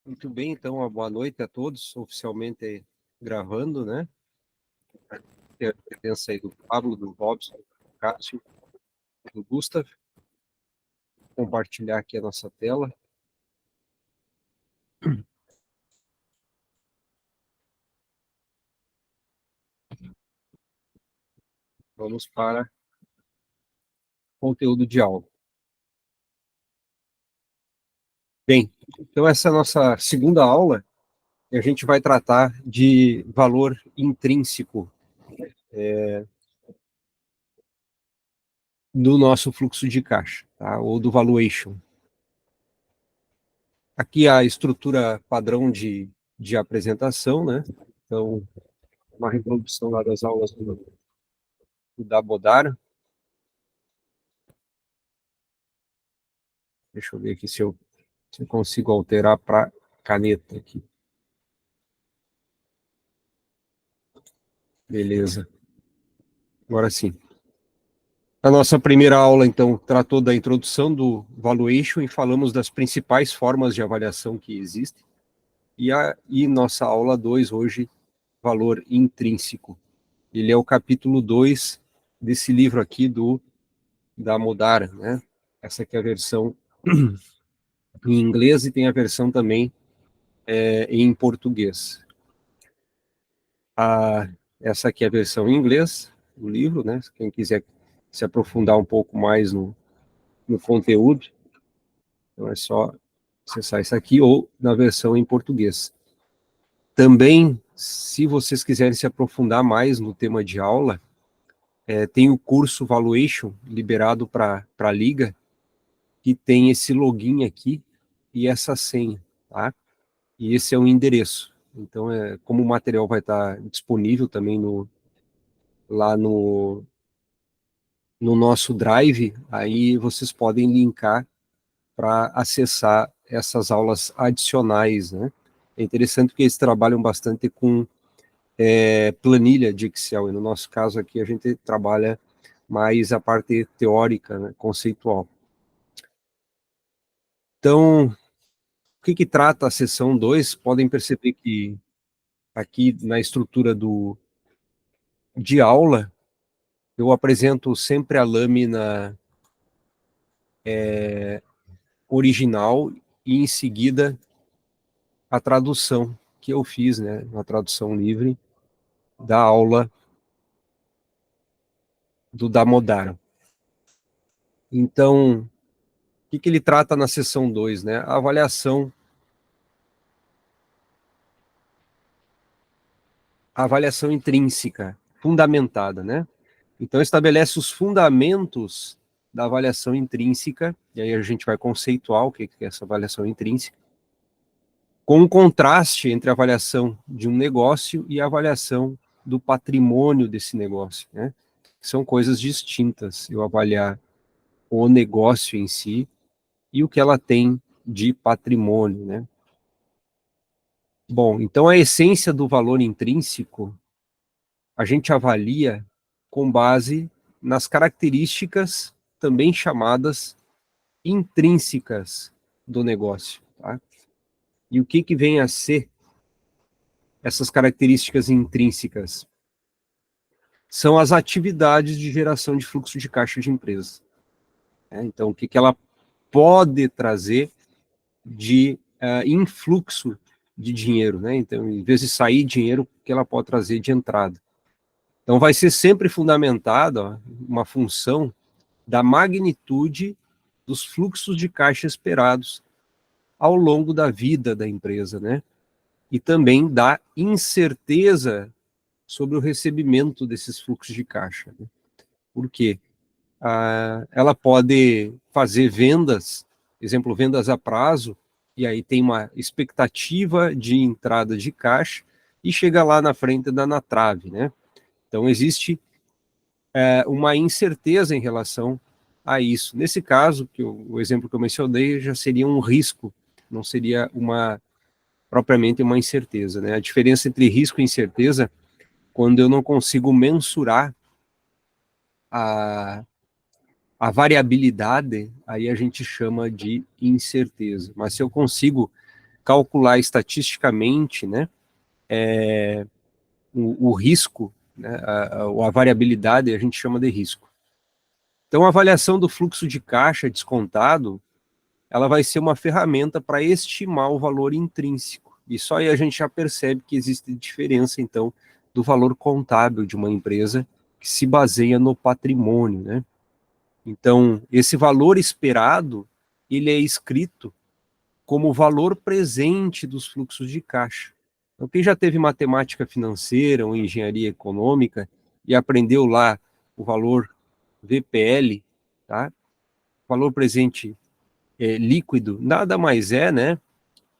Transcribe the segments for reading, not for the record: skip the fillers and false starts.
Muito bem, então, uma boa noite a todos, oficialmente gravando, né? Tem a presença aí do Pablo, do Robson, do Cássio, do Gustav. Vou compartilhar aqui a nossa tela. Vamos para conteúdo de aula. Bem, então essa é a nossa segunda aula e a gente vai tratar de valor intrínseco do nosso fluxo de caixa, tá? Ou do valuation. Aqui a estrutura padrão de apresentação, né? Então, uma reprodução lá das aulas do Dabodara. Deixa eu ver aqui se eu consigo alterar para caneta aqui. Beleza. Agora sim. A nossa primeira aula, então, tratou da introdução do valuation e falamos das principais formas de avaliação que existem. E nossa aula 2 hoje, valor intrínseco. Ele é o capítulo 2 desse livro aqui da Modara, né? Essa aqui é a versão em inglês e tem a versão também em português. Essa aqui é a versão em inglês do livro, né? Quem quiser se aprofundar um pouco mais no conteúdo, então é só acessar isso aqui, ou na versão em português. Também, se vocês quiserem se aprofundar mais no tema de aula, tem o curso Valuation liberado para a Liga, que tem esse login aqui e essa senha, tá? E esse é o endereço. Então, como o material vai estar disponível também lá no nosso Drive, aí vocês podem linkar para acessar essas aulas adicionais, né? É interessante que eles trabalham bastante com planilha de Excel, e no nosso caso aqui a gente trabalha mais a parte teórica, né, conceitual. Então, o que trata a seção 2? Podem perceber que aqui na estrutura de aula, eu apresento sempre a lâmina original e em seguida a tradução que eu fiz, né, uma tradução livre da aula do Damodara. Então, o que ele trata na seção 2, né? A avaliação intrínseca, fundamentada, né? Então, estabelece os fundamentos da avaliação intrínseca, e aí a gente vai conceituar o que é essa avaliação intrínseca, com um contraste entre a avaliação de um negócio e a avaliação do patrimônio desse negócio, né? São coisas distintas, eu avaliar o negócio em si e o que ela tem de patrimônio, né? Bom, então a essência do valor intrínseco a gente avalia com base nas características também chamadas intrínsecas do negócio, tá? E o que vem a ser essas características intrínsecas? São as atividades de geração de fluxo de caixa de empresas, né? Então, o que ela pode trazer de influxo de dinheiro, né? Então, em vez de sair dinheiro, o que ela pode trazer de entrada. Então, vai ser sempre fundamentada uma função da magnitude dos fluxos de caixa esperados ao longo da vida da empresa, né? E também da incerteza sobre o recebimento desses fluxos de caixa, né? Por quê? Ela pode fazer vendas, exemplo, vendas a prazo, e aí tem uma expectativa de entrada de caixa e chega lá na frente da na trave, né? Então existe uma incerteza em relação a isso. Nesse caso, o exemplo que eu mencionei já seria um risco, não seria propriamente uma incerteza, né? A diferença entre risco e incerteza, quando eu não consigo mensurar a variabilidade, aí a gente chama de incerteza. Mas se eu consigo calcular estatisticamente, né, o risco, né, a variabilidade, a gente chama de risco. Então, a avaliação do fluxo de caixa descontado, ela vai ser uma ferramenta para estimar o valor intrínseco. E só aí a gente já percebe que existe diferença, então, do valor contábil de uma empresa que se baseia no patrimônio, né? Então, esse valor esperado, ele é escrito como valor presente dos fluxos de caixa. Então, quem já teve matemática financeira ou engenharia econômica e aprendeu lá o valor VPL, tá? Valor presente líquido, nada mais é, né,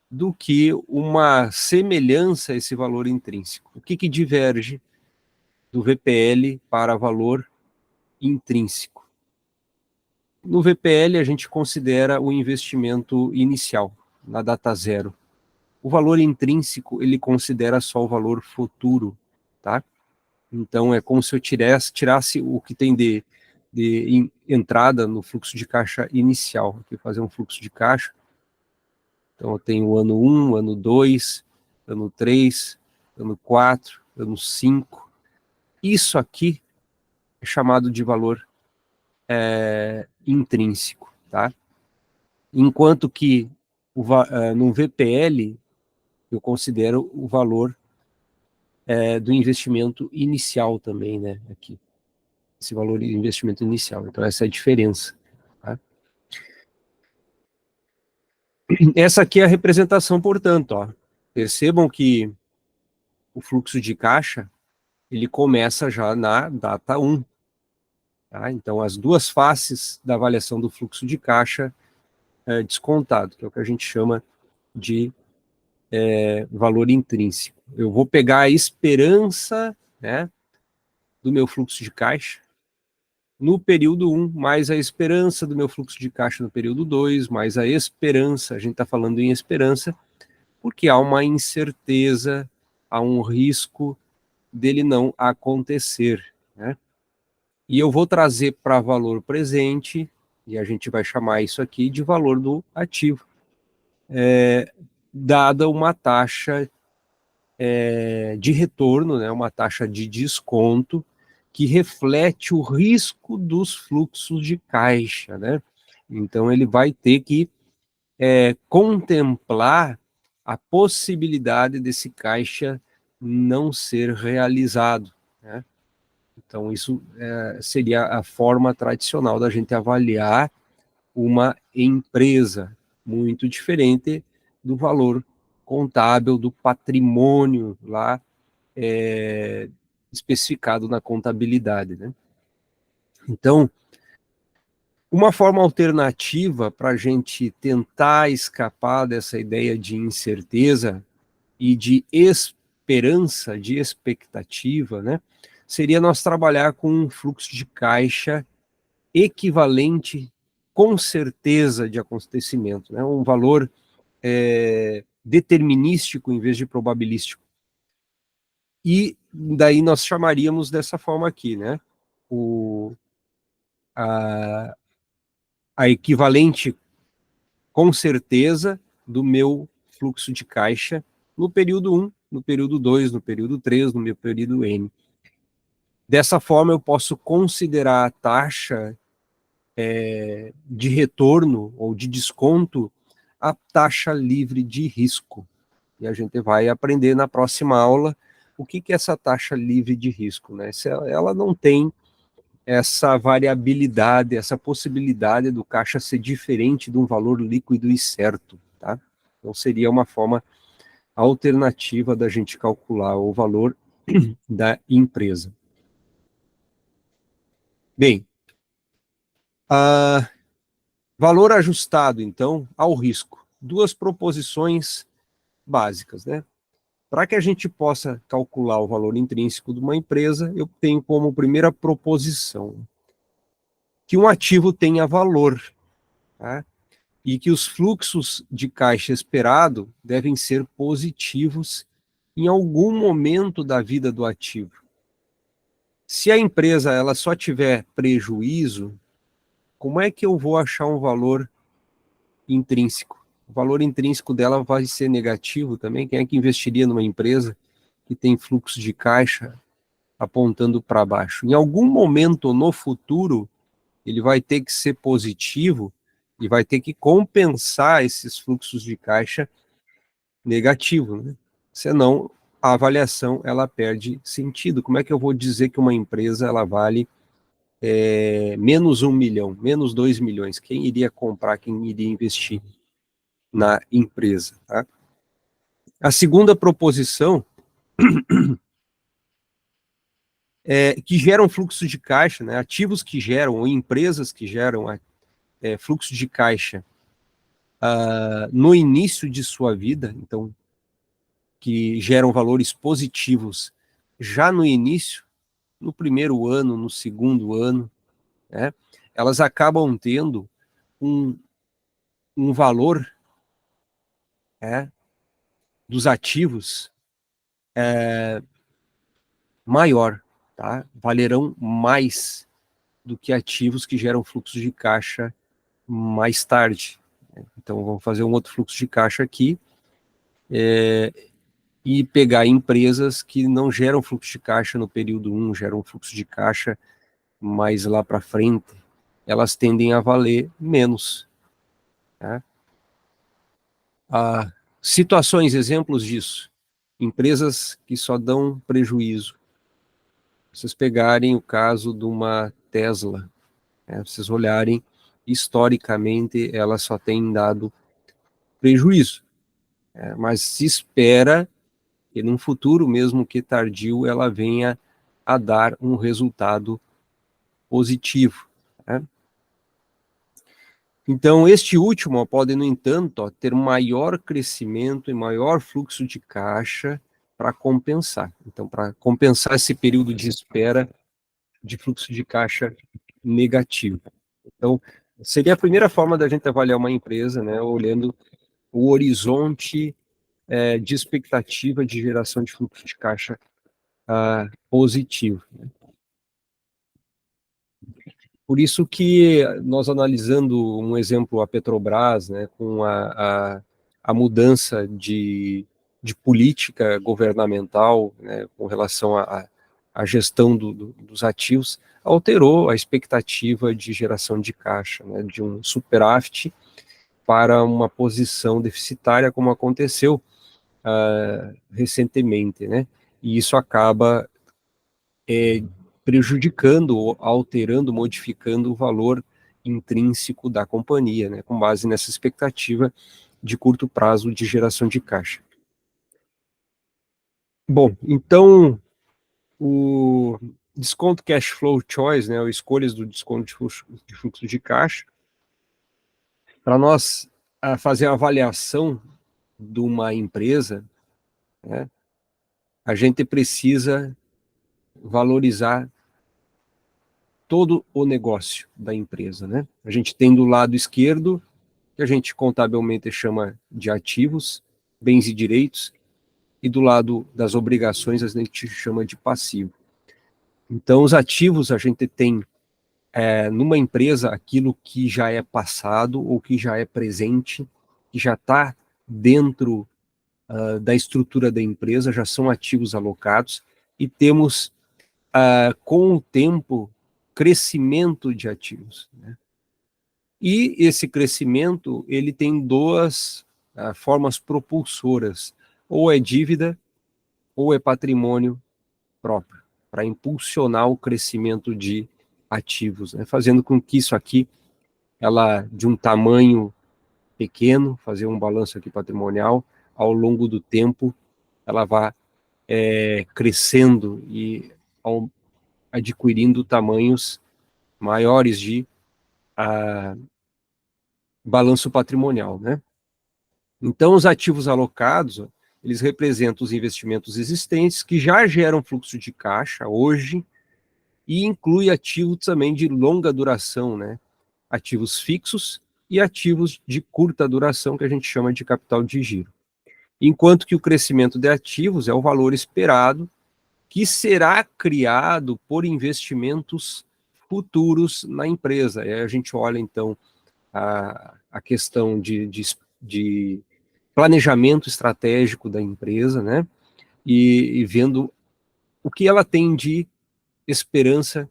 do que uma semelhança a esse valor intrínseco. O que diverge do VPL para valor intrínseco? No VPL, a gente considera o investimento inicial, na data zero. O valor intrínseco, ele considera só o valor futuro, tá? Então, é como se eu tirasse o que tem de entrada no fluxo de caixa inicial. Aqui fazer um fluxo de caixa. Então, eu tenho o ano 1, ano 2, ano 3, ano 4, ano 5. Isso aqui é chamado de valor intrínseco, tá? Enquanto que no VPL, eu considero o valor do investimento inicial também, né? Aqui. Esse valor de investimento inicial. Então, essa é a diferença. Tá? Essa aqui é a representação, portanto. Ó. Percebam que o fluxo de caixa, ele começa já na data 1. Tá? Então, as duas faces da avaliação do fluxo de caixa descontado, que é o que a gente chama de valor intrínseco. Eu vou pegar a esperança, né, do meu fluxo de caixa no período 1, mais a esperança do meu fluxo de caixa no período 2, mais a esperança, a gente está falando em esperança, porque há uma incerteza, há um risco dele não acontecer, né? E eu vou trazer para valor presente, e a gente vai chamar isso aqui de valor do ativo, dada uma taxa de retorno, né, uma taxa de desconto, que reflete o risco dos fluxos de caixa, né? Então, ele vai ter que contemplar a possibilidade desse caixa não ser realizado, né? Então, isso seria a forma tradicional da gente avaliar uma empresa, muito diferente do valor contábil, do patrimônio lá especificado na contabilidade, né? Então, uma forma alternativa para a gente tentar escapar dessa ideia de incerteza e de esperança, de expectativa, né, seria nós trabalhar com um fluxo de caixa equivalente com certeza de acontecimento, né, um valor determinístico em vez de probabilístico. E daí nós chamaríamos dessa forma aqui, né, a equivalente com certeza do meu fluxo de caixa no período 1, no período 2, no período 3, no meu período N. Dessa forma, eu posso considerar a taxa de retorno ou de desconto a taxa livre de risco. E a gente vai aprender na próxima aula o que é essa taxa livre de risco, né? Ela não tem essa variabilidade, essa possibilidade do caixa ser diferente de um valor líquido e certo, tá? Então seria uma forma alternativa da gente calcular o valor da empresa. Bem, valor ajustado, então, ao risco. Duas proposições básicas, né? Para que a gente possa calcular o valor intrínseco de uma empresa, eu tenho como primeira proposição que um ativo tenha valor, tá? E que os fluxos de caixa esperado devem ser positivos em algum momento da vida do ativo. Se a empresa ela só tiver prejuízo, como é que eu vou achar um valor intrínseco? o valor intrínseco dela vai ser negativo também. Quem é que investiria numa empresa que tem fluxo de caixa apontando para baixo? Em algum momento no futuro, ele vai ter que ser positivo e vai ter que compensar esses fluxos de caixa negativos, né? Senão, a avaliação ela perde sentido. Como é que eu vou dizer que uma empresa ela vale menos 1 milhão, menos 2 milhões? Quem iria comprar, quem iria investir na empresa? Tá? A segunda proposição é que geram fluxo de caixa, né? Ativos que geram, ou empresas que geram fluxo de caixa no início de sua vida, então, que geram valores positivos já no início, no primeiro ano, no segundo ano, né? Elas acabam tendo um valor dos ativos maior, tá? Valerão mais do que ativos que geram fluxo de caixa mais tarde. Então, vamos fazer um outro fluxo de caixa aqui e pegar empresas que não geram fluxo de caixa no período 1, geram fluxo de caixa mais lá para frente, elas tendem a valer menos. Tá? Situações, exemplos disso. Empresas que só dão prejuízo. Vocês pegarem o caso de uma Tesla, vocês olharem, historicamente, ela só tem dado prejuízo. Mas se espera que num futuro, mesmo que tardio, ela venha a dar um resultado positivo. Né? Então, este último pode, no entanto, ter maior crescimento e maior fluxo de caixa para compensar. Então, para compensar esse período de espera de fluxo de caixa negativo. Então, seria a primeira forma da gente avaliar uma empresa, né, olhando o horizonte de expectativa de geração de fluxo de caixa positivo. Por isso que nós analisando um exemplo, a Petrobras, né, com a mudança de política governamental, né, com relação à gestão dos ativos, alterou a expectativa de geração de caixa, né, de um superávit para uma posição deficitária, como aconteceu recentemente, né? E isso acaba prejudicando, alterando, modificando o valor intrínseco da companhia, né, com base nessa expectativa de curto prazo de geração de caixa. Bom, então, o desconto cash flow choice, né, ou escolhas do desconto de fluxo de caixa, para nós fazer a avaliação de uma empresa, né, a gente precisa valorizar todo o negócio da empresa, né? A gente tem do lado esquerdo, que a gente contabilmente chama de ativos, bens e direitos, e do lado das obrigações a gente chama de passivo. Então, os ativos a gente tem numa empresa aquilo que já é passado ou que já é presente, que já está dentro da estrutura da empresa, já são ativos alocados, e temos, com o tempo, crescimento de ativos, né? E esse crescimento, ele tem duas formas propulsoras, ou é dívida, ou é patrimônio próprio, para impulsionar o crescimento de ativos, né? Fazendo com que isso aqui, ela de um tamanho pequeno, fazer um balanço aqui patrimonial, ao longo do tempo, ela vá crescendo e adquirindo tamanhos maiores de balanço patrimonial, né? Então, os ativos alocados, eles representam os investimentos existentes que já geram fluxo de caixa hoje e inclui ativos também de longa duração, né? Ativos fixos e ativos de curta duração, que a gente chama de capital de giro. Enquanto que o crescimento de ativos é o valor esperado que será criado por investimentos futuros na empresa. E aí a gente olha, então, a questão de de planejamento estratégico da empresa, né? E vendo o que ela tem de esperança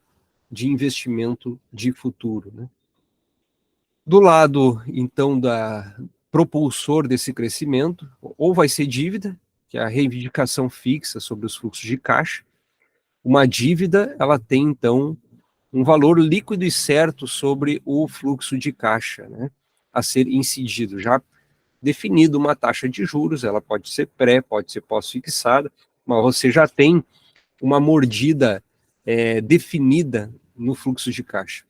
de investimento de futuro, né? Do lado, então, da propulsor desse crescimento, ou vai ser dívida, que é a reivindicação fixa sobre os fluxos de caixa. Uma dívida, ela tem, então, um valor líquido e certo sobre o fluxo de caixa, né, a ser incidido. Já definido uma taxa de juros, ela pode ser pré, pode ser pós-fixada, mas você já tem uma mordida definida no fluxo de caixa.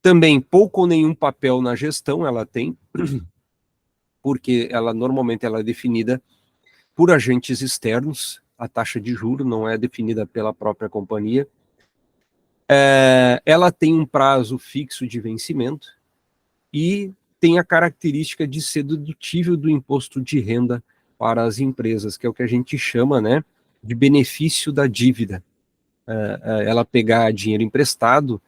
Também pouco ou nenhum papel na gestão ela tem, porque ela normalmente ela é definida por agentes externos, a taxa de juros não é definida pela própria companhia. Ela tem um prazo fixo de vencimento e tem a característica de ser dedutível do imposto de renda para as empresas, que é o que a gente chama, né, de benefício da dívida. Ela pegar dinheiro emprestado,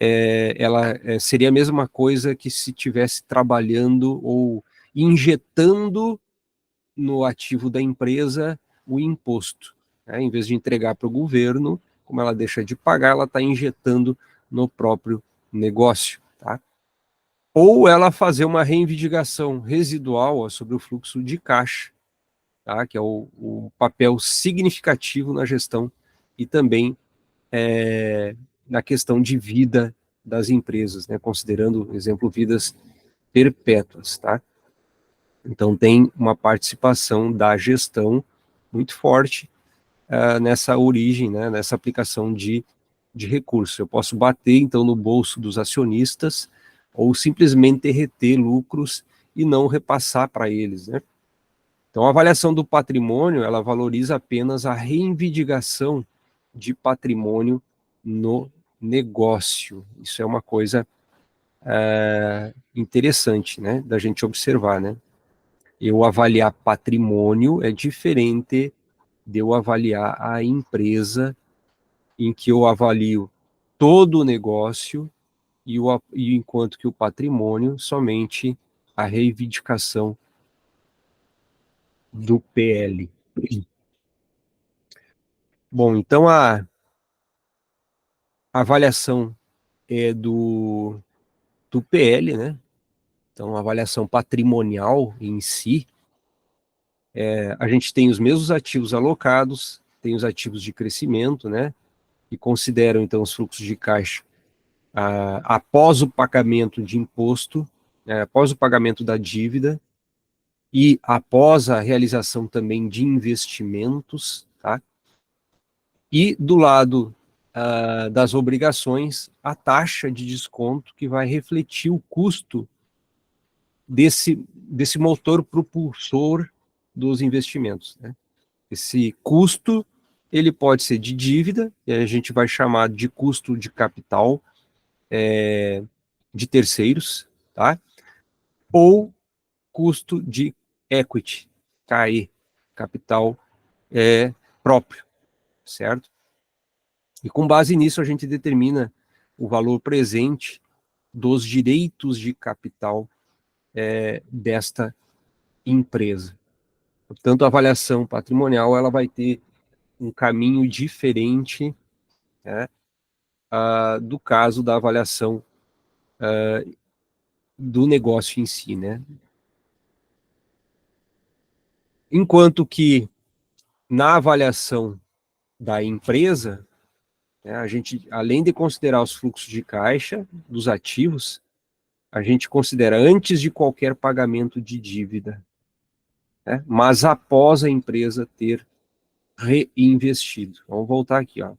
ela seria a mesma coisa que se estivesse trabalhando ou injetando no ativo da empresa o imposto. Né? Em vez de entregar para o governo, como ela deixa de pagar, ela está injetando no próprio negócio. Tá? Ou ela fazer uma reivindicação residual sobre o fluxo de caixa, tá? Que é o papel significativo na gestão e também na questão de vida das empresas, né? Considerando, por exemplo, vidas perpétuas. Tá? Então tem uma participação da gestão muito forte nessa origem, né, nessa aplicação de recursos. Eu posso bater, então, no bolso dos acionistas ou simplesmente reter lucros e não repassar para eles, né? Então, a avaliação do patrimônio, ela valoriza apenas a reivindicação de patrimônio no negócio. Isso é uma coisa interessante, né, da gente observar, né? Eu avaliar patrimônio é diferente de eu avaliar a empresa, em que eu avalio todo o negócio e enquanto que o patrimônio somente a reivindicação do PL. Bom, então a avaliação é do PL, né? Então a avaliação patrimonial em si, a gente tem os mesmos ativos alocados, tem os ativos de crescimento, né? Que consideram então os fluxos de caixa após o pagamento de imposto, após o pagamento da dívida e após a realização também de investimentos, tá? E do lado das obrigações, a taxa de desconto que vai refletir o custo desse motor propulsor dos investimentos, né? Esse custo, ele pode ser de dívida, e a gente vai chamar de custo de capital de terceiros, tá? Ou custo de equity, KE, capital próprio, certo? E com base nisso a gente determina o valor presente dos direitos de capital desta empresa. Portanto, a avaliação patrimonial ela vai ter um caminho diferente, né, do caso da avaliação do negócio em si, né? Enquanto que na avaliação da empresa, né, a gente, além de considerar os fluxos de caixa dos ativos, a gente considera antes de qualquer pagamento de dívida, né, mas após a empresa ter reinvestido. Vamos voltar aqui, ó.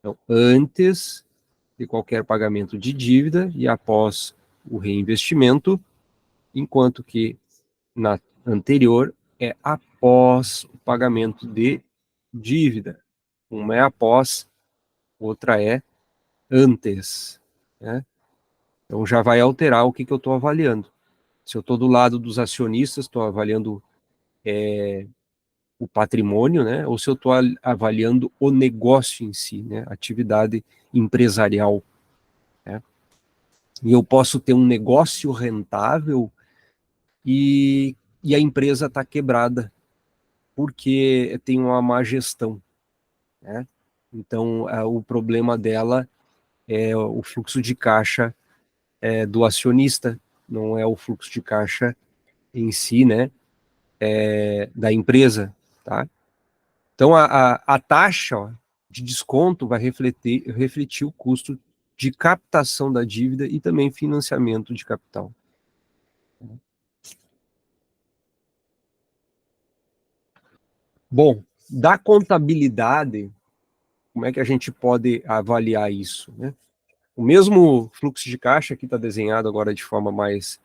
Então, antes de qualquer pagamento de dívida e após o reinvestimento, enquanto que na anterior é após o pagamento de dívida. Uma é após, outra é antes, né? Então já vai alterar o que eu estou avaliando. Se eu estou do lado dos acionistas, estou avaliando o patrimônio, né? Ou se eu estou avaliando o negócio em si, né? Atividade empresarial, né? E eu posso ter um negócio rentável e a empresa está quebrada, porque tem uma má gestão, né? Então, o problema dela é o fluxo de caixa do acionista, não é o fluxo de caixa em si, né, da empresa, tá? Então, a taxa ó, de desconto vai refletir o custo de captação da dívida e também financiamento de capital. Bom, da contabilidade, como é que a gente pode avaliar isso, né? O mesmo fluxo de caixa que está desenhado agora de forma mais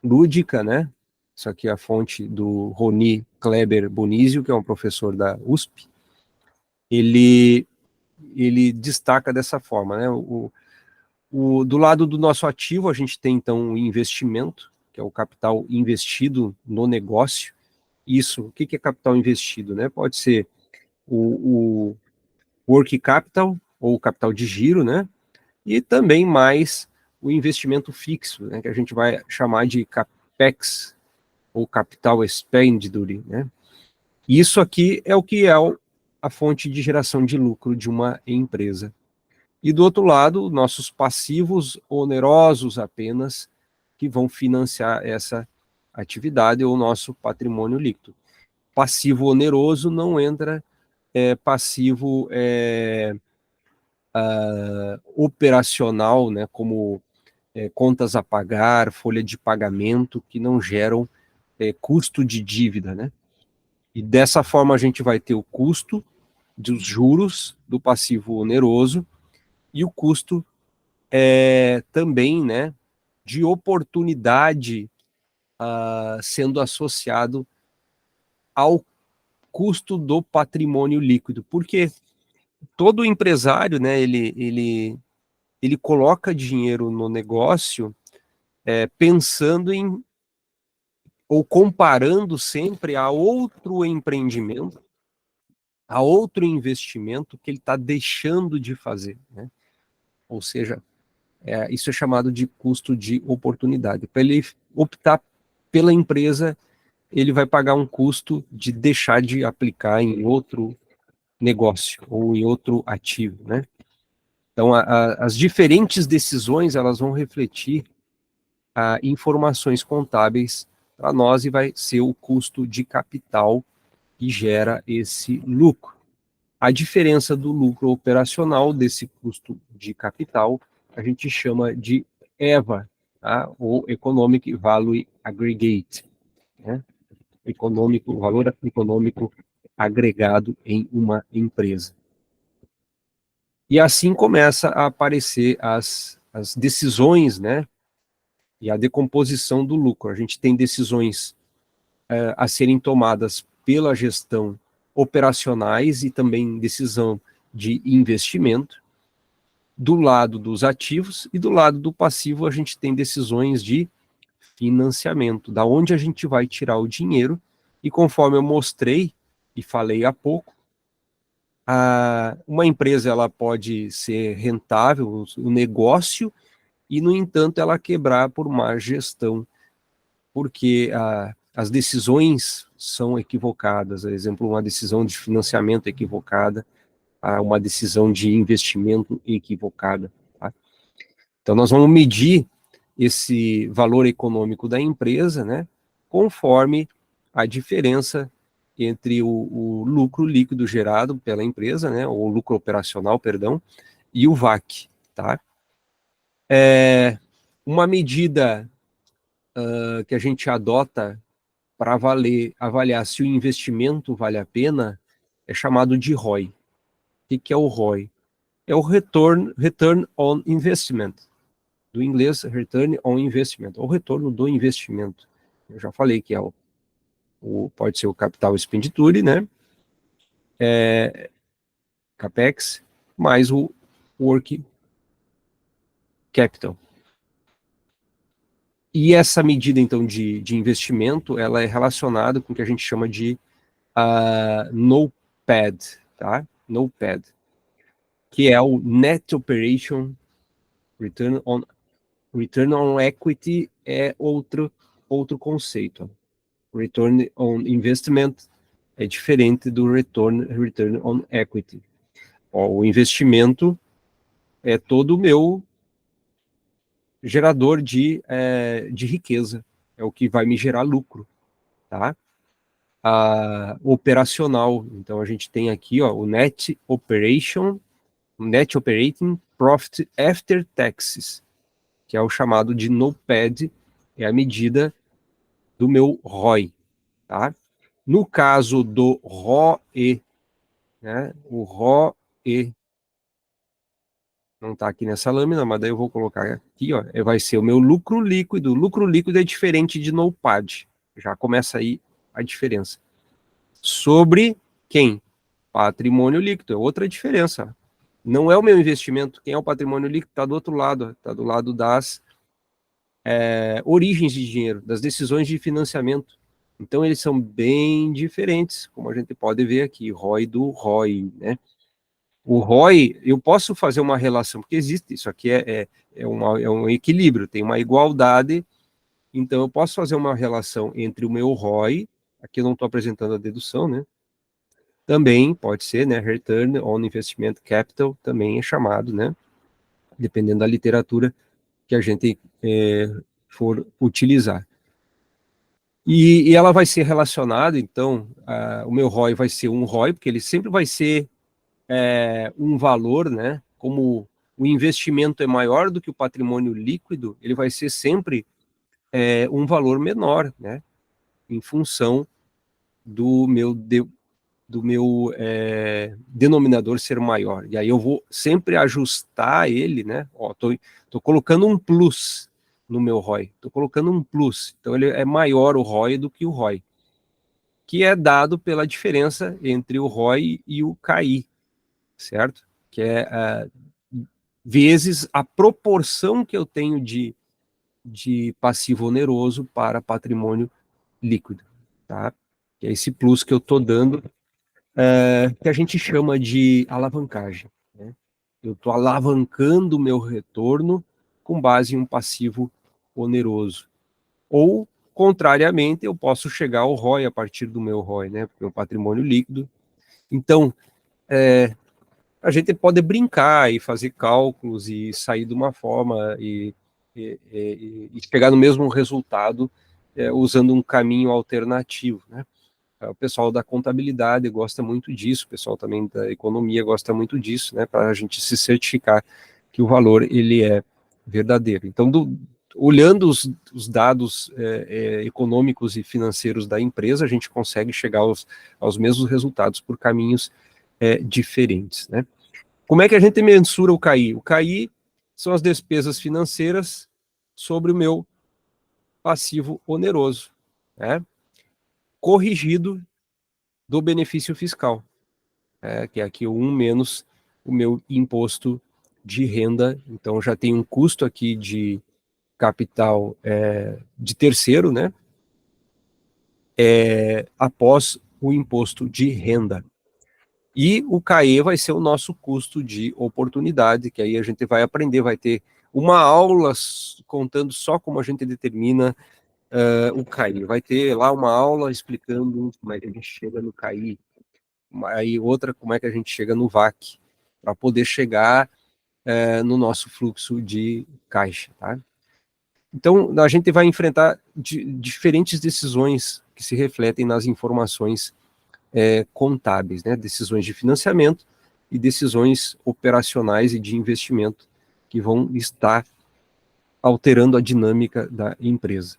lúdica, né? Isso aqui é a fonte do Roni Kleber Bonizio, que é um professor da USP. Ele destaca dessa forma, né? Do lado do nosso ativo, a gente tem então o investimento, que é o capital investido no negócio. Isso, o que é capital investido, né? Pode ser o working capital ou capital de giro, né? E também mais o investimento fixo, né? Que a gente vai chamar de capex ou capital expenditure, né? Isso aqui é o que é a fonte de geração de lucro de uma empresa. E do outro lado, nossos passivos onerosos apenas, que vão financiar essa atividade ou nosso patrimônio líquido. Passivo oneroso não entra passivo operacional, né, como contas a pagar, folha de pagamento, que não geram custo de dívida, né? E dessa forma a gente vai ter o custo dos juros do passivo oneroso e o custo também, né, de oportunidade sendo associado ao custo do patrimônio líquido, porque todo empresário, né, ele coloca dinheiro no negócio pensando em ou comparando sempre a outro empreendimento, a outro investimento que ele está deixando de fazer, né? Ou seja, isso é chamado de custo de oportunidade. Para ele optar pela empresa, ele vai pagar um custo de deixar de aplicar em outro negócio ou em outro ativo, né? Então, as diferentes decisões, elas vão refletir informações contábeis para nós e vai ser o custo de capital que gera esse lucro. A diferença do lucro operacional desse custo de capital, a gente chama de EVA, tá? Ou Economic Value Aggregate, né? Valor econômico agregado em uma empresa. E assim começa a aparecer as decisões, né? E a decomposição do lucro. A gente tem decisões a serem tomadas pela gestão operacionais e também decisão de investimento. Do lado dos ativos e do lado do passivo, a gente tem decisões de financiamento, da onde a gente vai tirar o dinheiro. E conforme eu mostrei e falei há pouco, uma empresa ela pode ser rentável, o negócio, e, no entanto, ela quebrar por má gestão, porque as decisões são equivocadas. Por exemplo, uma decisão de financiamento equivocada, uma decisão de investimento equivocada. Tá? Então, nós vamos medir esse valor econômico da empresa, né, conforme a diferença entre o lucro líquido gerado pela empresa, né, ou lucro operacional, perdão, e o VAC, tá? Uma medida que a gente adota para avaliar se o investimento vale a pena é chamado de ROI. O que é o ROI? É o Return on Investment, do inglês Return on Investment, ou retorno do investimento. Eu já falei que é pode ser o capital expenditure, né? CAPEX, mais o working capital. E essa medida, então, de investimento, ela é relacionada com o que a gente chama de NOPAD, tá? NOPAD, que é o Net Operation Return on Equity é outro conceito. Return on investment é diferente do return on equity. O investimento é todo o meu gerador de riqueza, é o que vai me gerar lucro, tá? Operacional, então a gente tem aqui o Net Operating Profit After Taxes, que é o chamado de NOPAT, é a medida do meu ROI, tá? No caso do ROE, né, o ROE não está aqui nessa lâmina, mas daí eu vou colocar aqui, vai ser o meu lucro líquido. Lucro líquido é diferente de NOPAT, já começa aí a diferença. Sobre quem? Patrimônio líquido, é outra diferença. Não é o meu investimento, quem é o patrimônio líquido está do outro lado, está do lado das origens de dinheiro, das decisões de financiamento. Então, eles são bem diferentes, como a gente pode ver aqui, ROI do ROI, né? O ROI, eu posso fazer uma relação, porque existe, isso aqui é um equilíbrio, tem uma igualdade, então eu posso fazer uma relação entre o meu ROI, aqui eu não estou apresentando a dedução, né? Também pode ser, né? Return on Investment Capital, também é chamado, né? Dependendo da literatura que a gente for utilizar. E ela vai ser relacionada, então, o meu ROI vai ser um ROI, porque ele sempre vai ser um valor, né? Como o investimento é maior do que o patrimônio líquido, ele vai ser sempre um valor menor, né? Em função do meu denominador ser maior. E aí eu vou sempre ajustar ele, né? Tô colocando um plus no meu ROI. Tô colocando um plus. Então ele é maior o ROI do que o ROI, que é dado pela diferença entre o ROI e o CAI, certo? Que é vezes a proporção que eu tenho de passivo oneroso para patrimônio líquido, tá? Que é esse plus que eu estou dando, que a gente chama de alavancagem, né? Eu estou alavancando o meu retorno com base em um passivo oneroso. Ou, contrariamente, eu posso chegar ao ROI a partir do meu ROI, né? Meu patrimônio líquido. Então, a gente pode brincar e fazer cálculos e sair de uma forma e chegar no mesmo resultado usando um caminho alternativo, né? O pessoal da contabilidade gosta muito disso, o pessoal também da economia gosta muito disso, né? Para a gente se certificar que o valor ele é verdadeiro. Então, olhando os dados econômicos e financeiros da empresa, a gente consegue chegar aos mesmos resultados por caminhos diferentes, né? Como é que a gente mensura o CAI? O CAI são as despesas financeiras sobre o meu passivo oneroso, né? Corrigido do benefício fiscal, que é aqui o 1 menos o meu imposto de renda. Então já tem um custo aqui de capital de terceiro, né? Após o imposto de renda. E o CAE vai ser o nosso custo de oportunidade, que aí a gente vai aprender, vai ter uma aula contando só como a gente determina o CAI. Vai ter lá uma aula explicando como é que a gente chega no CAI, aí outra como é que a gente chega no VAC, para poder chegar no nosso fluxo de caixa, tá? Então, a gente vai enfrentar diferentes decisões que se refletem nas informações contábeis, né? Decisões de financiamento e decisões operacionais e de investimento que vão estar alterando a dinâmica da empresa.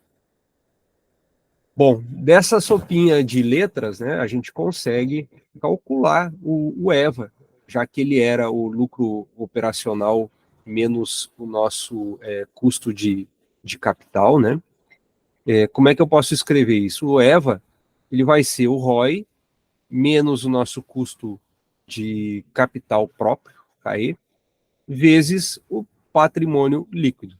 Bom, dessa sopinha de letras, né, a gente consegue calcular o EVA, já que ele era o lucro operacional menos o nosso custo de capital, né? Como é que eu posso escrever isso? O EVA, ele vai ser o ROI menos o nosso custo de capital próprio, CAE, vezes o patrimônio líquido.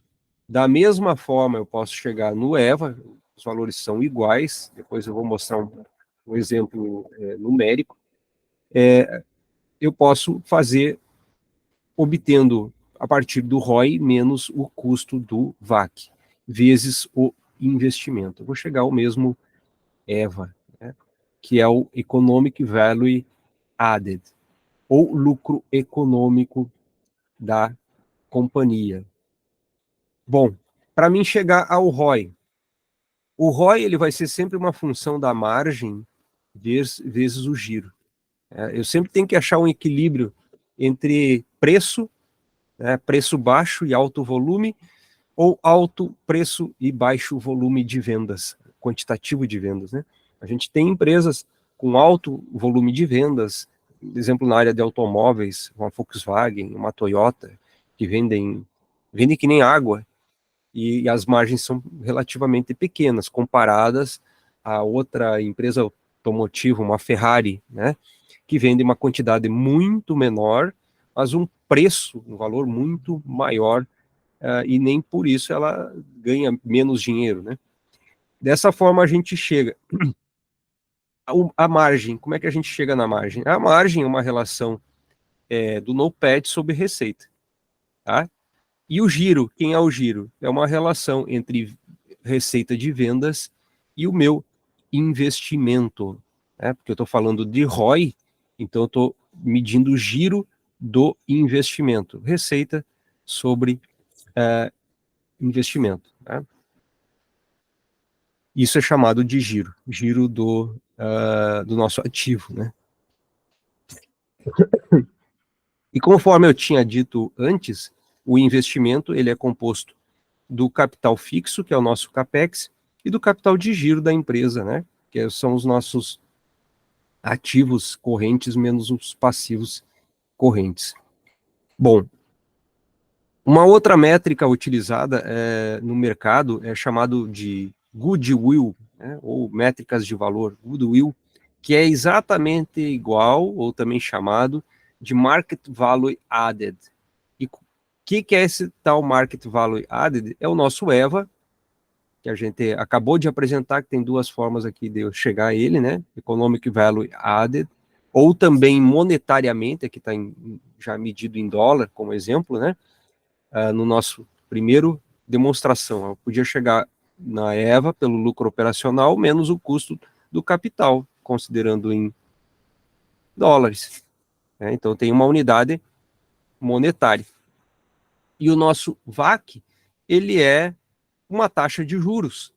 Da mesma forma, eu posso chegar no EVA, os valores são iguais, depois eu vou mostrar um exemplo numérico. Eu posso fazer obtendo a partir do ROI menos o custo do VAC. vezes o investimento. Eu vou chegar ao mesmo EVA, né, que é o Economic Value Added, ou lucro econômico da companhia. Bom, para mim chegar ao ROI, o ROI ele vai ser sempre uma função da margem vezes o giro. Eu sempre tenho que achar um equilíbrio entre preço, né, preço baixo e alto volume, ou alto preço e baixo volume de vendas, quantitativo de vendas, né? A gente tem empresas com alto volume de vendas, por exemplo, na área de automóveis, uma Volkswagen, uma Toyota, que vendem que nem água, e as margens são relativamente pequenas, comparadas a outra empresa automotiva, uma Ferrari, né, que vende uma quantidade muito menor, mas um preço, um valor muito maior, e nem por isso ela ganha menos dinheiro, né? Dessa forma a gente chega. A margem, como é que a gente chega na margem? A margem é uma relação do NOPAT sobre receita, tá? E o giro, quem é o giro? É uma relação entre receita de vendas e o meu investimento, né? Porque eu estou falando de ROI, então eu estou medindo o giro do investimento, receita sobre investimento, né? Isso é chamado de giro, giro do nosso ativo, né? E conforme eu tinha dito antes, o investimento ele é composto do capital fixo, que é o nosso CAPEX, e do capital de giro da empresa, né? Que são os nossos ativos correntes menos os passivos correntes. Bom, uma outra métrica utilizada no mercado é chamado de goodwill, né? Ou métricas de valor, goodwill, que é exatamente igual, ou também chamado, de market value added. E o que é esse tal market value added? É o nosso EVA, que a gente acabou de apresentar, que tem duas formas aqui de eu chegar a ele, né? Economic Value Added, ou também monetariamente, aqui está já medido em dólar, como exemplo, né? No nosso primeiro demonstração, eu podia chegar na EVA pelo lucro operacional menos o custo do capital, considerando em dólares, né? Então tem uma unidade monetária. E o nosso VAC, ele é uma taxa de juros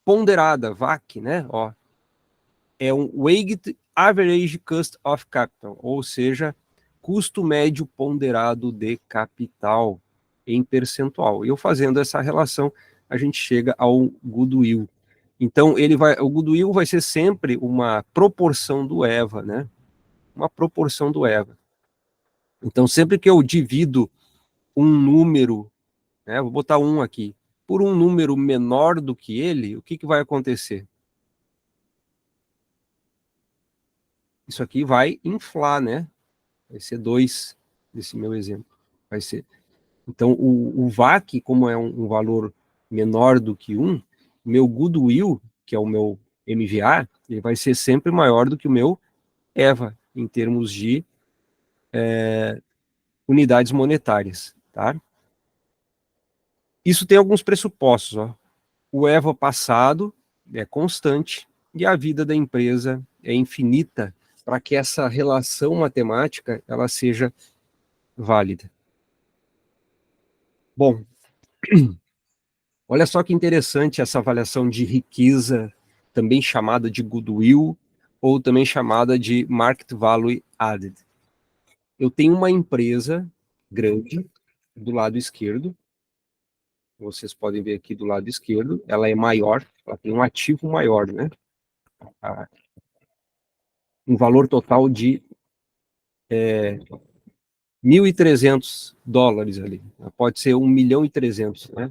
ponderada, VAC, né? Ó, é um Weighted Average Cost of Capital, ou seja, custo médio ponderado de capital em percentual. E eu fazendo essa relação, a gente chega ao goodwill. Então, o goodwill vai ser sempre uma proporção do EVA, né? Uma proporção do EVA. Então, sempre que eu divido um número, né, vou botar um aqui, por um número menor do que ele, o que vai acontecer? Isso aqui vai inflar, né? Vai ser 2 desse meu exemplo. Vai ser. Então, o VAC, como é um valor menor do que 1, o meu goodwill, que é o meu MVA, ele vai ser sempre maior do que o meu EVA, em termos de unidades monetárias, tá? Isso tem alguns pressupostos, ó. O EVA passado é constante e a vida da empresa é infinita para que essa relação matemática ela seja válida. Bom, olha só que interessante essa avaliação de riqueza, também chamada de goodwill, ou também chamada de market value added. Eu tenho uma empresa grande do lado esquerdo, vocês podem ver aqui do lado esquerdo, ela é maior, ela tem um ativo maior, né? Um valor total de $1.300 ali. Pode ser 1.300.000, né?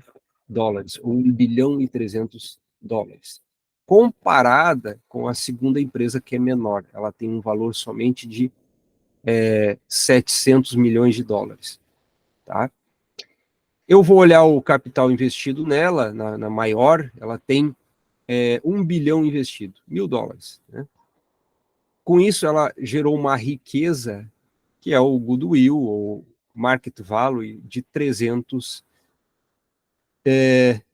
Dólares, ou 1.300.000.000. Comparada com a segunda empresa que é menor, ela tem um valor somente de 700 milhões de dólares, tá? Eu vou olhar o capital investido nela, na maior, ela tem 1 bilhão investido, $1.000, né? Com isso, ela gerou uma riqueza, que é o goodwill, ou market value, de 300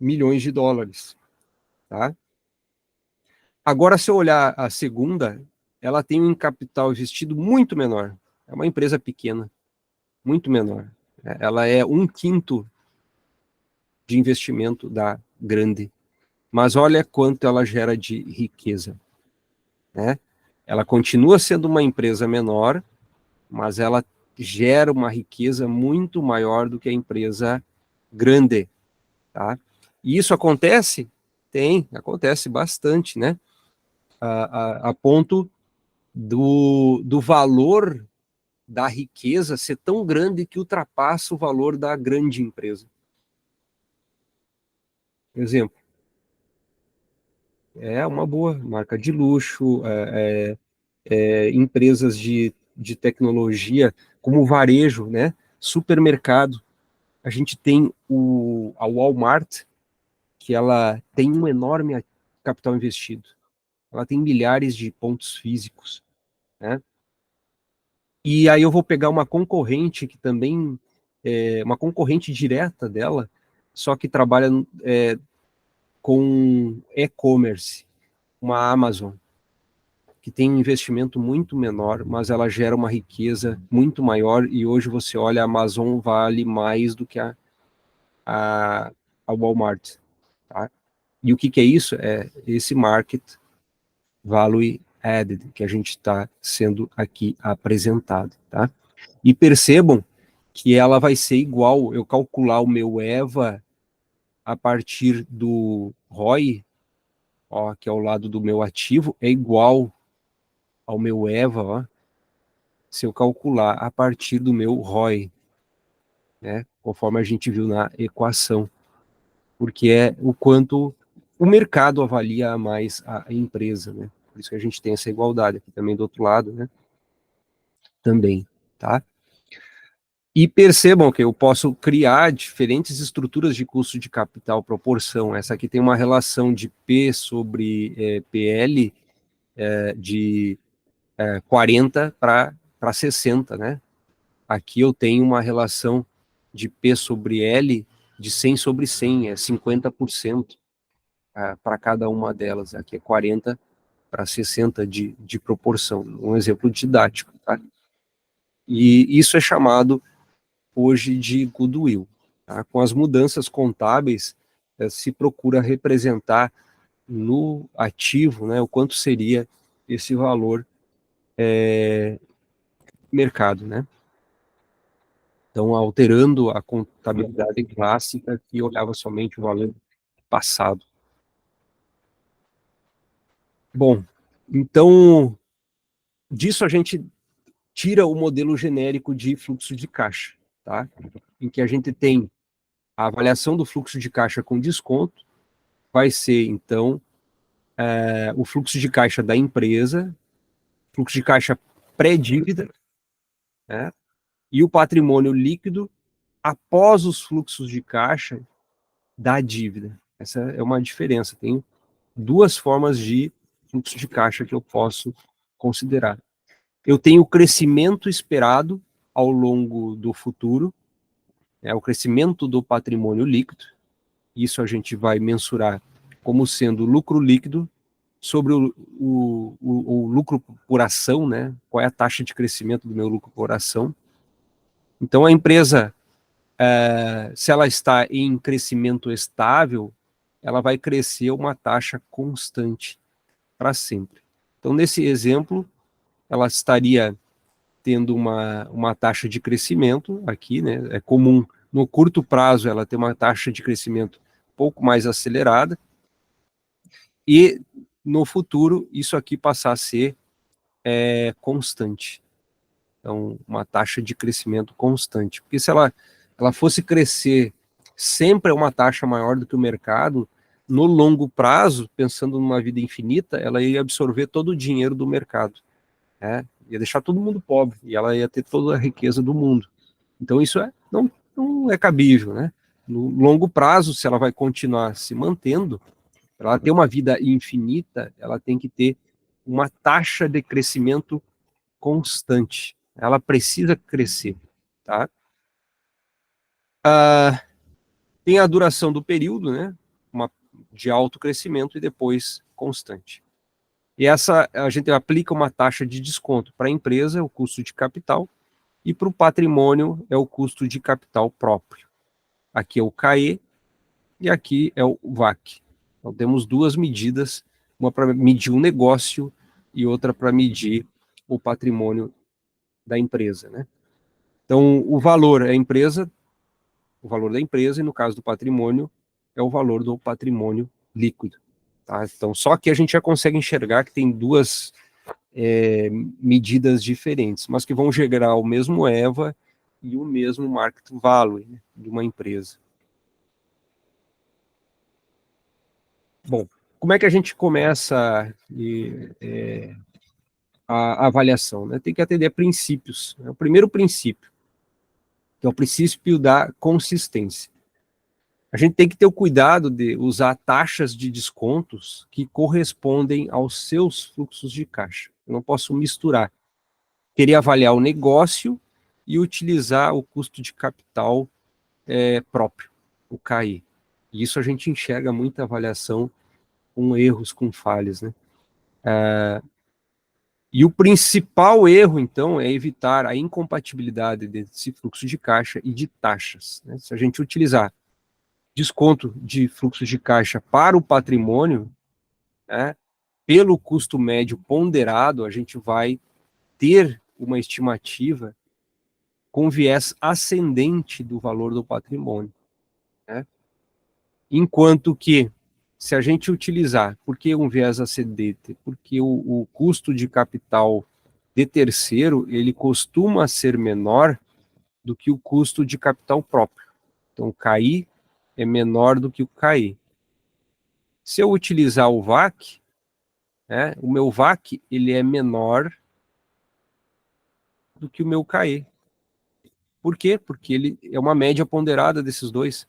milhões de dólares, tá? Agora, se eu olhar a segunda, ela tem um capital investido muito menor. É uma empresa pequena, muito menor. Ela é um quinto de investimento da grande. Mas olha quanto ela gera de riqueza, né? Ela continua sendo uma empresa menor, mas ela gera uma riqueza muito maior do que a empresa grande, tá? E isso acontece? Acontece bastante, né? A ponto do valor da riqueza ser tão grande que ultrapassa o valor da grande empresa. Exemplo, é uma boa marca de luxo, empresas de tecnologia, como o varejo, né? Supermercado. A gente tem a Walmart, que ela tem um enorme capital investido. Ela tem milhares de pontos físicos, né? E aí eu vou pegar uma concorrente que também uma concorrente direta dela, só que trabalha com e-commerce, uma Amazon, que tem um investimento muito menor, mas ela gera uma riqueza muito maior, e hoje você olha, a Amazon vale mais do que a, a Walmart, tá? E o que, que é isso? É esse market value added que a gente está sendo aqui apresentado, tá? E percebam que ela vai ser igual, eu calcular o meu EVA a partir do ROI, ó, que é o lado do meu ativo, é igual ao meu EVA, ó, se eu calcular a partir do meu ROI, né, conforme a gente viu na equação, porque é o quanto o mercado avalia mais a empresa, né? Por isso que a gente tem essa igualdade aqui também do outro lado, né? Também, tá? E percebam que eu posso criar diferentes estruturas de custo de capital proporção. Essa aqui tem uma relação de P sobre PL de 40 para 60, né? Aqui eu tenho uma relação de P sobre L de 100 sobre 100, é 50% para cada uma delas. Aqui é 40 para 60 de proporção. Um exemplo didático, tá? E isso é chamado hoje de goodwill. Tá? Com as mudanças contábeis, se procura representar no ativo, né, o quanto seria esse valor mercado, né? Então, alterando a contabilidade clássica que olhava somente o valor passado. Bom, então, disso a gente tira o modelo genérico de fluxo de caixa, tá? Em que a gente tem a avaliação do fluxo de caixa com desconto, vai ser, então, o fluxo de caixa da empresa, fluxo de caixa pré-dívida, né? E o patrimônio líquido após os fluxos de caixa da dívida. Essa é uma diferença. Tem duas formas de fluxo de caixa que eu posso considerar. Eu tenho o crescimento esperado ao longo do futuro, o crescimento do patrimônio líquido. Isso a gente vai mensurar como sendo lucro líquido sobre o lucro por ação, né? Qual é a taxa de crescimento do meu lucro por ação. Então, a empresa, se ela está em crescimento estável, ela vai crescer uma taxa constante para sempre. Então, nesse exemplo, ela estaria tendo uma taxa de crescimento aqui, né? É comum, no curto prazo, ela ter uma taxa de crescimento um pouco mais acelerada, e no futuro, isso aqui passar a ser constante. Então, uma taxa de crescimento constante. Porque se ela fosse crescer sempre a uma taxa maior do que o mercado, no longo prazo, pensando numa vida infinita, ela ia absorver todo o dinheiro do mercado. Né? Ia deixar todo mundo pobre, e ela ia ter toda a riqueza do mundo. Então, isso não é cabível. Né? No longo prazo, se ela vai continuar se mantendo, para ela ter uma vida infinita, ela tem que ter uma taxa de crescimento constante. Ela precisa crescer, tá? Tem a duração do período, né? De alto crescimento e depois constante. E essa, a gente aplica uma taxa de desconto para a empresa, o custo de capital, e para o patrimônio é o custo de capital próprio. Aqui é o CAE e aqui é o VAC. Então temos duas medidas, uma para medir o negócio e outra para medir o patrimônio da empresa, né? Então o valor é a empresa, o valor da empresa, e no caso do patrimônio é o valor do patrimônio líquido. Tá? Então só que a gente já consegue enxergar que tem duas medidas diferentes, mas que vão gerar o mesmo EVA e o mesmo market value, né, de uma empresa. Bom, como é que a gente começa a avaliação? Né? Tem que atender a princípios. Né? O primeiro princípio, que é o princípio da consistência. A gente tem que ter o cuidado de usar taxas de descontos que correspondem aos seus fluxos de caixa. Eu não posso misturar. Queria avaliar o negócio e utilizar o custo de capital próprio, o CAI. E isso a gente enxerga muita avaliação com erros, com falhas, né? E o principal erro, então, é evitar a incompatibilidade desse fluxo de caixa e de taxas. Né? Se a gente utilizar desconto de fluxo de caixa para o patrimônio, né, pelo custo médio ponderado, a gente vai ter uma estimativa com viés ascendente do valor do patrimônio. Né? Enquanto que, se a gente utilizar, por que um viés ascendente? Porque o custo de capital de terceiro, ele costuma ser menor do que o custo de capital próprio. Então, o CAI é menor do que o CAI. Se eu utilizar o VAC, né, o meu VAC ele é menor do que o meu CAE. Por quê? Porque ele é uma média ponderada desses dois.